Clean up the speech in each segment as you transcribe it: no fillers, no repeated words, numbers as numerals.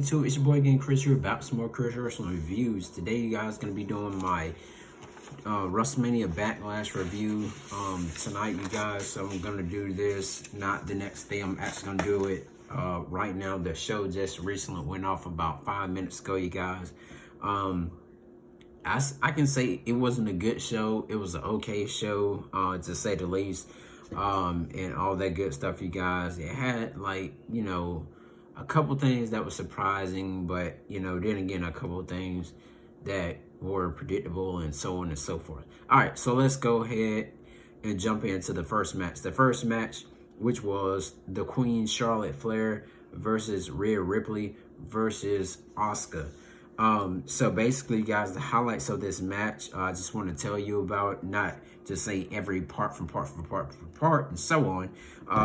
YouTube? It's your boy again, Chris here, about some more Chris Wrestling reviews. Today, you guys going to be doing my Wrestlemania Backlash review. Tonight, you guys, so I'm going to do this, not the next day. I'm actually going to do it right now. The show just recently went off about 5 minutes ago, you guys. I can say it wasn't a good show. It was an okay show, to say the least. And all that good stuff, you guys. It had, like, you know, a couple things that were surprising, but, you know, then again, a couple things that were predictable and so on and so forth. All right, so let's go ahead and jump into the first match. The first match, which was the Queen Charlotte Flair versus Rhea Ripley versus Asuka. So basically, guys, the highlights of this match, I just want to tell you about, not just say every part and so on.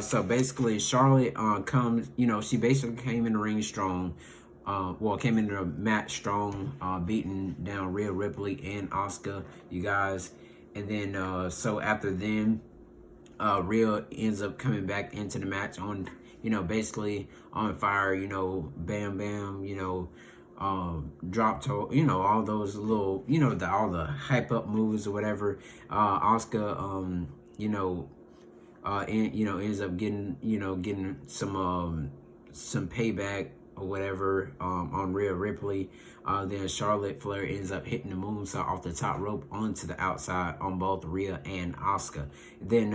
So basically, Charlotte comes, you know, she basically came in the ring strong. Came into the match strong, beating down Rhea Ripley and Asuka, you guys. And then, so after then, Rhea ends up coming back into the match on, you know, basically on fire, you know, bam, bam, you know, drop toe, you know, all those little, you know, all the hype up moves or whatever. Asuka, ends up getting some payback or whatever on Rhea Ripley. Then Charlotte Flair ends up hitting the moonsault off the top rope onto the outside on both Rhea and Asuka. Then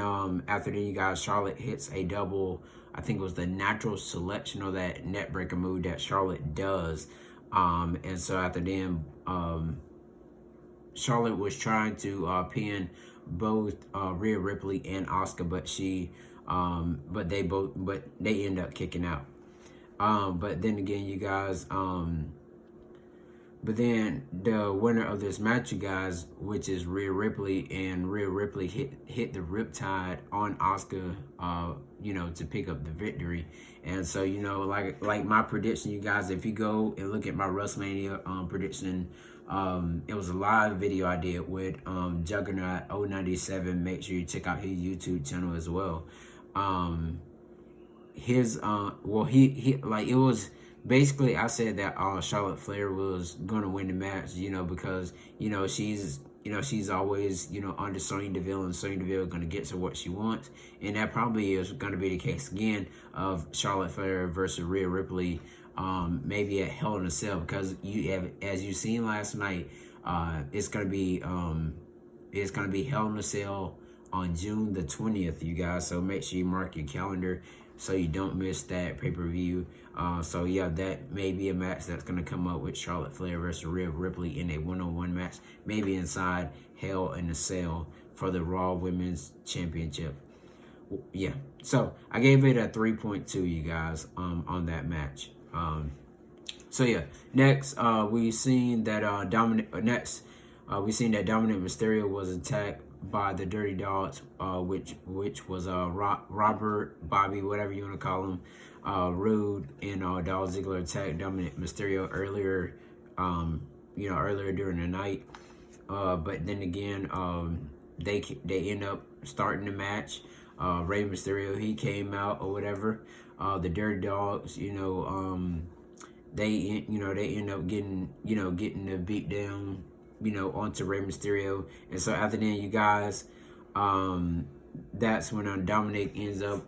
after that, you guys, Charlotte hits a double, I think it was the natural selection of that net breaker move that Charlotte does. And so after then, Charlotte was trying to pin both Rhea Ripley and Asuka, but they end up kicking out. But then again, you guys, but then the winner of this match, you guys, which is Rhea Ripley, and Rhea Ripley hit the Riptide on Asuka, you know, to pick up the victory. And so, you know, like my prediction, you guys, if you go and look at my WrestleMania prediction, it was a live video I did with Juggernaut 097. Make sure you check out his YouTube channel as well. It was basically, I said that Charlotte Flair was gonna win the match, you know, because, you know, she's always, you know, under Sonya Deville, and Sonya Deville gonna get to what she wants, and that probably is gonna be the case again of Charlotte Flair versus Rhea Ripley, maybe at Hell in a Cell, because you have, as you seen last night, it's gonna be Hell in a Cell on June the 20th, you guys. So make sure you mark your calendar so you don't miss that pay-per-view. So yeah, that may be a match that's going to come up with Charlotte Flair versus Rhea Ripley in a one-on-one match, maybe inside Hell in a Cell for the Raw Women's Championship. Yeah, so I gave it a 3.2, you guys, on that match. So yeah, next we seen that Dominic Mysterio was attacked by the Dirty Dogs, which was Robert, Bobby, whatever you want to call him, Rude, and Dolph Ziggler attacked Dominic Mysterio earlier, earlier during the night. But then again, they end up starting the match. Rey Mysterio, he came out or whatever. The Dirty Dogs, they end up getting the beat down, onto Rey Mysterio. And so after then, you guys, that's when Dominic ends up,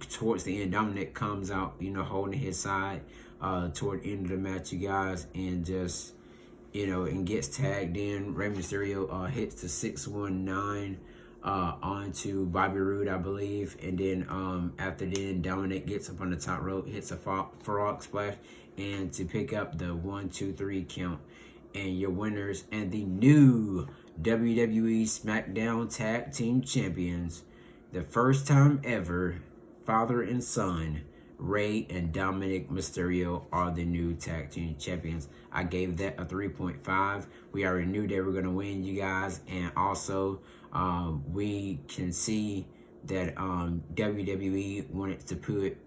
towards the end, Dominic comes out, holding his side toward the end of the match, you guys, and just, and gets tagged in. Rey Mysterio hits the 619 onto Bobby Roode, I believe. And then after then, Dominic gets up on the top rope, hits a frog splash, and to pick up the 1-2-3 count. And your winners and the new WWE SmackDown Tag Team Champions, the first time ever, father and son, Rey and Dominic Mysterio are the new Tag Team Champions. I gave that a 3.5. We already knew they were going to win, you guys. And also, we can see that WWE wanted to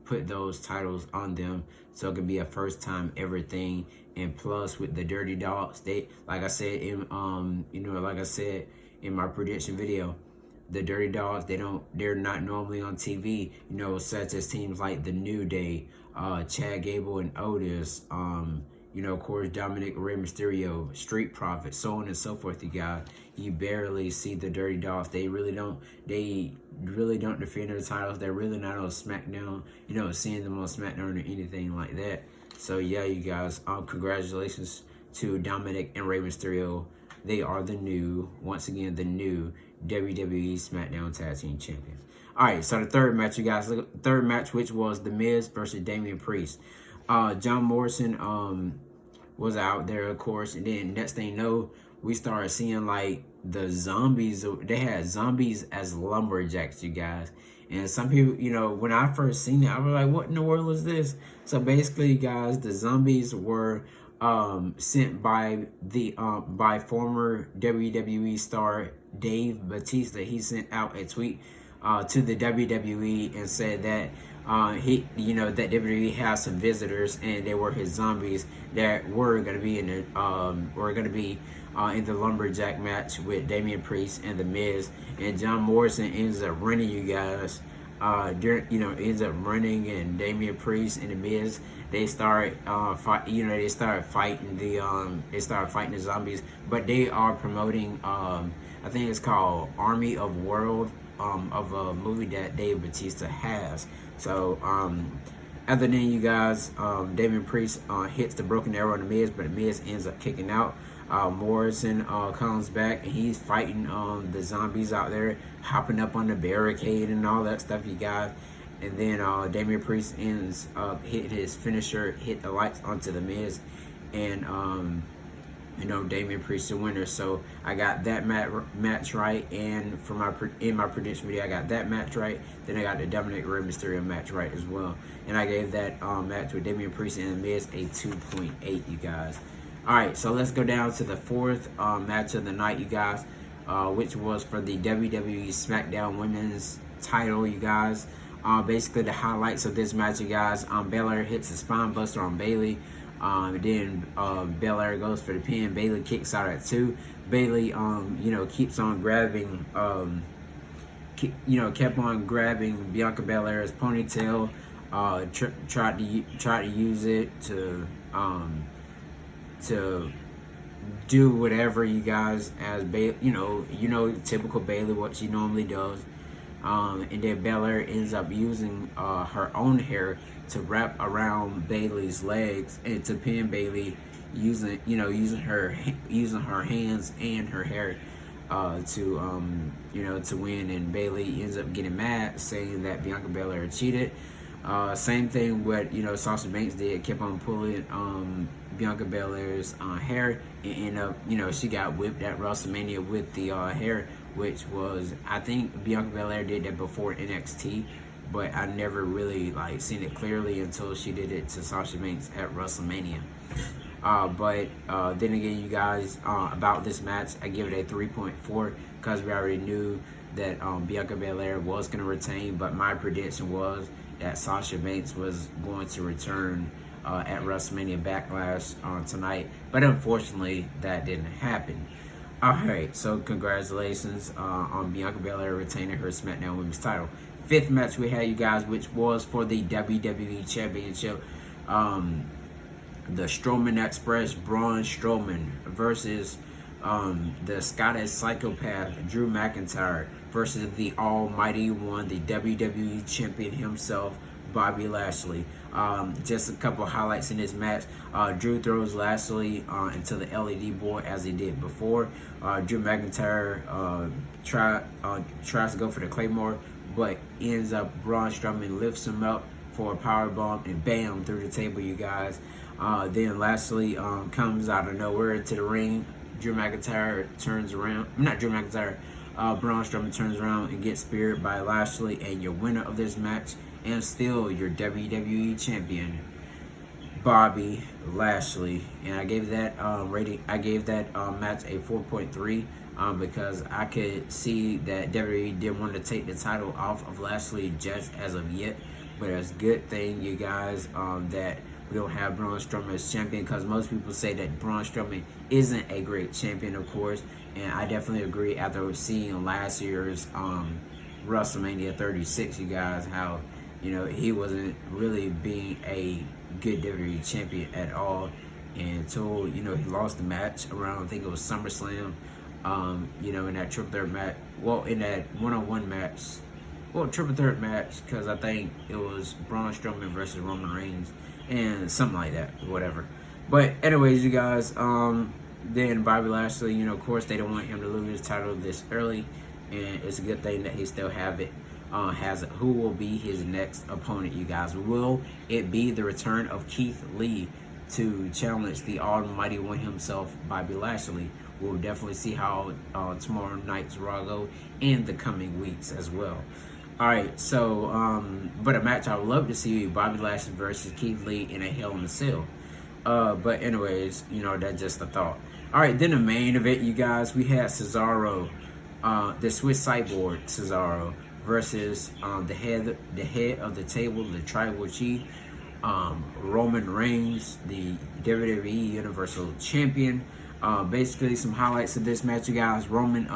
put those titles on them, so it could be a first time ever thing. And plus, with the Dirty Dogs, they, like I said in in my prediction video, the Dirty Dogs, they're not normally on TV, such as teams like the New Day, Chad Gable and Otis, you know, of course, Dominic, Rey Mysterio, Street Profits, so on and so forth, you guys. You barely see the Dirty Dogs. They really don't defend their titles. They're really not on SmackDown, you know, seeing them on SmackDown or anything like that. So, yeah, you guys, congratulations to Dominic and Rey Mysterio. They are once again, the new WWE SmackDown Tag Team Champions. All right, so the third match, you guys. Third match, which was The Miz versus Damian Priest. John Morrison was out there, of course, and then next thing you know, we started seeing like the zombies. They had zombies as lumberjacks, you guys. And some people, you know, when I first seen it, I was like, what in the world is this? So basically, you guys, the zombies were sent by by former WWE star Dave Bautista. He sent out a tweet to the WWE and said that that WWE has some visitors, and they were his zombies that were going to be in the lumberjack match with Damian Priest and The Miz. And John Morrison ends up running, you guys. Ends up running, and Damian Priest and The Miz, they start fighting the zombies, but they are promoting I think it's called Army of World, of a movie that Dave Bautista has. So other than you guys, Damian Priest hits the broken arrow on The Miz, but The Miz ends up kicking out. Morrison comes back, and he's fighting the zombies out there, hopping up on the barricade and all that stuff, you guys. And then Damian Priest ends up hitting his finisher, hit the lights onto The Miz, and Damian Priest the winner. So I got that match right, and in my prediction video, I got that match right. Then I got the Dominic Rey Mysterio match right as well, and I gave that match with Damian Priest and The Miz a 2.8, you guys. All right, so let's go down to the fourth match of the night, you guys, which was for the WWE SmackDown Women's title, you guys. Basically, the highlights of this match, you guys, Belair hits a spine buster on Bayley. Then Belair goes for the pin. Bayley kicks out at 2. Bayley, keeps on grabbing, kept on grabbing Bianca Belair's ponytail. Tried to use it to do whatever, you guys, as Bayley, typical Bayley, what she normally does. And then Belair ends up using her own hair to wrap around Bayley's legs and to pin Bayley, using her hands and her hair to win. And Bayley ends up getting mad, saying that Bianca Belair cheated. Same thing what Sasha Banks did, kept on pulling Bianca Belair's hair, and end up she got whipped at WrestleMania with the hair, which was, I think Bianca Belair did that before NXT, but I never really seen it clearly until she did it to Sasha Banks at WrestleMania. But then again, you guys, about this match, I give it a 3.4 because we already knew that Bianca Belair was going to retain, but my prediction was that Sasha Banks was going to return at Wrestlemania Backlash tonight, but unfortunately that didn't happen. Alright, so congratulations on Bianca Belair retaining her SmackDown Women's title. Fifth match we had, you guys, which was for the WWE Championship. The Strowman Express, Braun Strowman versus the Scottish Psychopath, Drew McIntyre, versus the Almighty One, the WWE Champion himself, Bobby Lashley. Just a couple highlights in this match. Drew throws Lashley into the LED board as he did before. Drew McIntyre tries to go for the Claymore, but ends up Braun Strowman lifts him up for a powerbomb and bam, through the table, you guys. Then Lashley comes out of nowhere into the ring. Drew McIntyre turns around. Not Drew McIntyre. Braun Strowman turns around and gets speared by Lashley, and your winner of this match, and still your WWE Champion, Bobby Lashley. And I gave that rating. I gave that match a 4.3 because I could see that WWE didn't want to take the title off of Lashley just as of yet. But it's a good thing, you guys, that we don't have Braun Strowman as champion, because most people say that Braun Strowman isn't a great champion, of course. And I definitely agree after seeing last year's WrestleMania 36, you guys, how You know, he wasn't really being a good WWE champion at all until, you know, he lost the match around, I think it was SummerSlam. You know, in that triple threat match, well, in that one-on-one match, well, triple threat match, because I think it was Braun Strowman versus Roman Reigns and something like that, whatever. But anyways, you guys, then Bobby Lashley, you know, of course they don't want him to lose his title this early, and it's a good thing that he still have it. Has it. Who will be his next opponent, you guys? Will it be the return of Keith Lee to challenge the almighty one himself, Bobby Lashley? We'll definitely see how tomorrow night's Raw go in the coming weeks as well. All right, so but a match I would love to see, Bobby Lashley versus Keith Lee in a Hell in a Cell. But anyways, you know, that's just a thought. All right, then the main event, you guys, we had Cesaro, the Swiss Cyborg Cesaro versus the head of the table, the Tribal Chief, Roman Reigns, the WWE Universal Champion. Basically, some highlights of this match, you guys. Roman,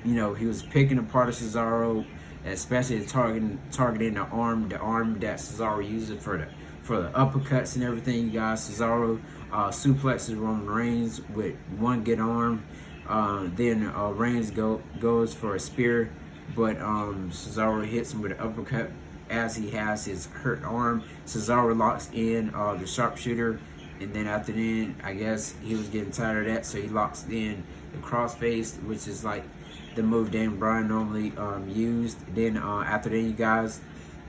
you know, he was picking apart of Cesaro, especially targeting the arm that Cesaro uses for the uppercuts and everything, you guys. Cesaro suplexes Roman Reigns with one good arm. Then Reigns goes for a spear, but Cesaro hits him with an uppercut as he has his hurt arm. Cesaro locks in the sharpshooter, and then after then, I guess he was getting tired of that, so he locks in the crossface, which is like the move Dan Bryan normally used. Then after that, you guys,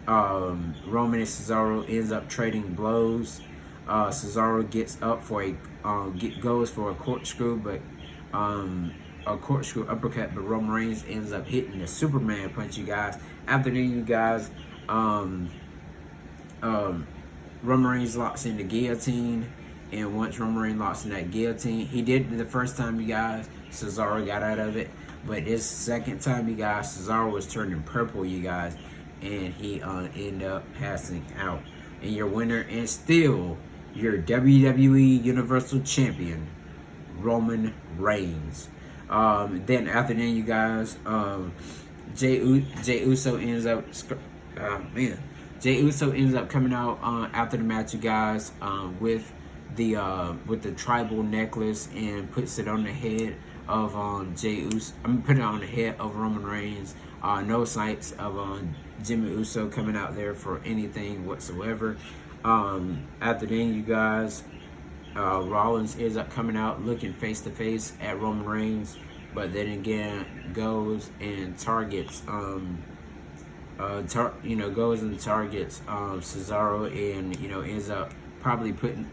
Roman and Cesaro ends up trading blows. Cesaro gets up for goes for a corkscrew, but a corkscrew uppercut, but Roman Reigns ends up hitting the Superman punch, you guys. After then, you guys, Roman Reigns locks in the guillotine, and once Roman Reigns locks in that guillotine, he did it the first time, you guys. Cesaro got out of it, but this second time, you guys, Cesaro was turning purple, you guys, and he ended up passing out. And your winner, and still your WWE Universal Champion, Roman Reigns. Then after then, you guys, Jey Uso ends up, Jey Uso ends up coming out after the match, you guys, with the tribal necklace, and puts it on the head of Jey Uso. Put it on the head of Roman Reigns. No sights of Jimmy Uso coming out there for anything whatsoever. After then, you guys, Rollins ends up coming out looking face to face at Roman Reigns, but then again goes and targets Cesaro, and ends up possibly putting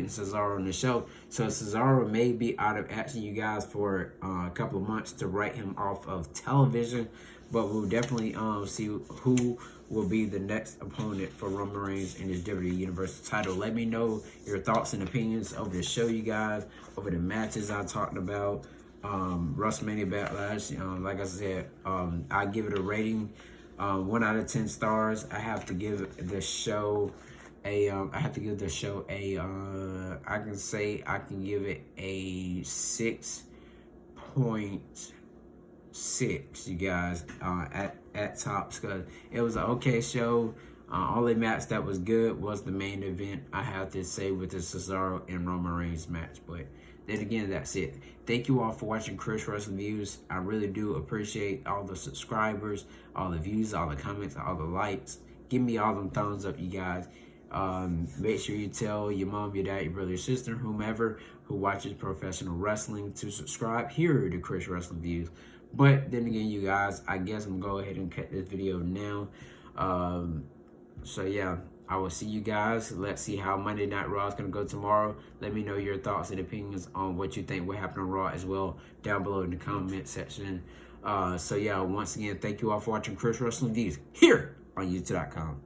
Cesaro on the show. So Cesaro may be out of action, you guys, for a couple of months to write him off of television. But we'll definitely see who will be the next opponent for Roman Reigns in his WWE Universal title. Let me know your thoughts and opinions over the show, you guys, over the matches I talked about. Wrestlemania Backlash. Like I said, I give it a rating 1 out of 10 stars. I have to give the show a I can say I can give it a 6.6, you guys, at tops, because it was an okay show. Only match that was good was the main event, I have to say, with the Cesaro and Roman Reigns match. But then again, that's it. Thank you all for watching Chris Wrestling Views. I really do appreciate all the subscribers, all the views, all the comments, all the likes. Give me all them thumbs up, you guys. Make sure you tell your mom, your dad, your brother, your sister, whomever who watches professional wrestling to subscribe here to Chris Wrestling Views. But then again, you guys, I guess I'm going to go ahead and cut this video now. So yeah, I will see you guys. Let's see how Monday Night Raw is going to go tomorrow. Let me know your thoughts and opinions on what you think will happen on Raw as well down below in the comment section. So yeah, once again, thank you all for watching Chris Wrestling Views here on YouTube.com.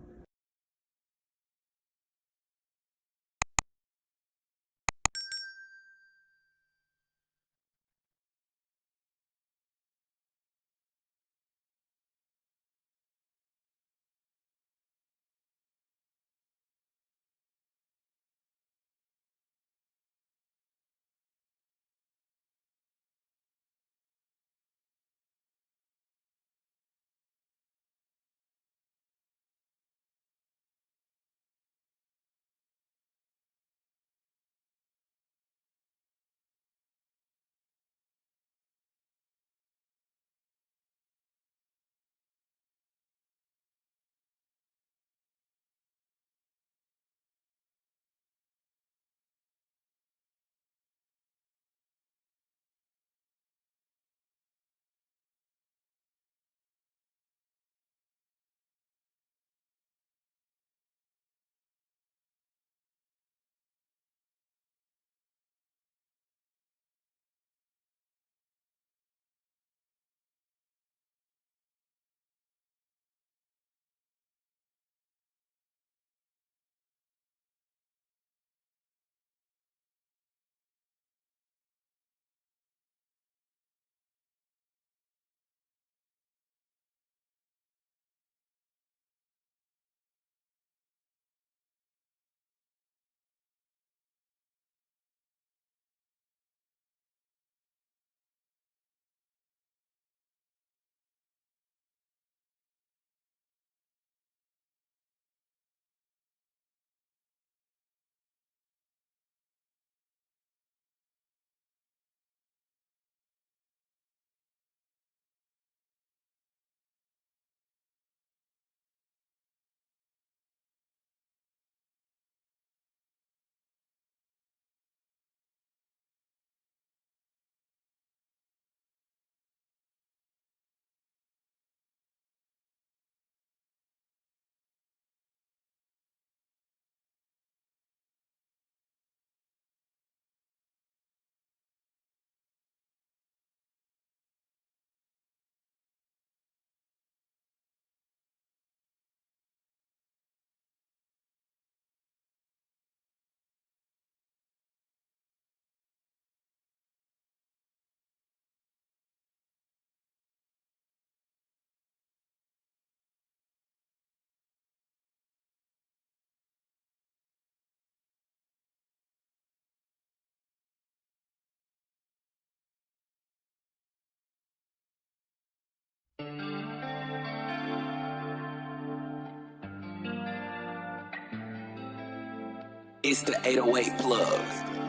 It's the 808 plug.